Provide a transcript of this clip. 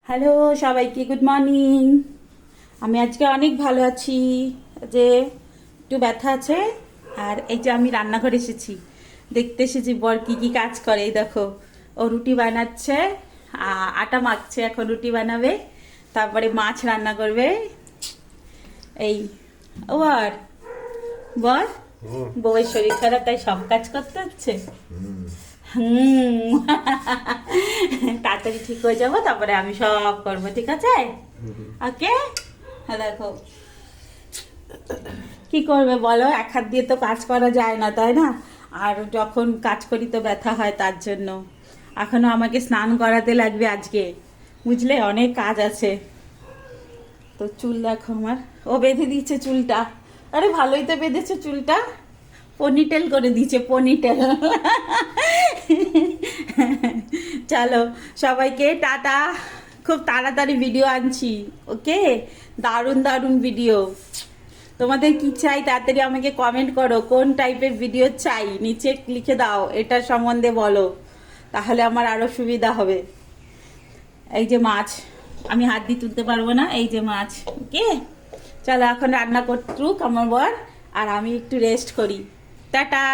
Hello সবাইকে, good morning. আমি আজকে অনেক ভালো আছি। যে একটু ব্যথা আছে। আর এই যে আমি রান্নাঘরে এসেছি, দেখতে এসেছি বর কি কি কাজ করে। এই দেখো, ও রুটি বানাচ্ছে, আটা মাখছে, এখন রুটি বানাবে, তারপরে মাছ রান্না করবে। এই ও আর বর, বউয়ের শরীর খারাপ, তাই সব কাজ করতে হচ্ছে। হুম। তাড়াতাড়ি ঠিক হয়ে যাবো, তারপরে আমি সব করবো, ঠিক আছে? ওকে। দেখো কি করবে বলো, এক হাত দিয়ে তো কাজ করা যায় না, তাই না? আর যখন কাজ করি তো ব্যথা হয়, তার জন্য এখনো আমাকে স্নান করাতে লাগবে আজকে, বুঝলে? অনেক কাজ আছে। তো চুল দেখো আমার, ও বেঁধে দিচ্ছে চুলটা। আরে ভালোই তো বেঁধেছে চুলটা, পনিটেল করে দিয়েছে, পনিটেল। চলো সবাইকে টাটা। খুব তাড়াতাড়ি ভিডিও আনছি, ওকে? দারুণ দারুণ ভিডিও। তোমাদের কি চাই তাড়াতাড়ি আমাকে কমেন্ট করো, কোন টাইপের ভিডিও চাই নিচে লিখে দাও, এটা সম্বন্ধে বলো, তাহলে আমার আরো সুবিধা হবে। এই যে মাছ, আমি হাত দিয়ে তুলতে পারবো না, এই যে মাছ, ওকে? চলো এখন রান্না করতুক আমার বর, আর আমি একটু রেস্ট করি। টাটা।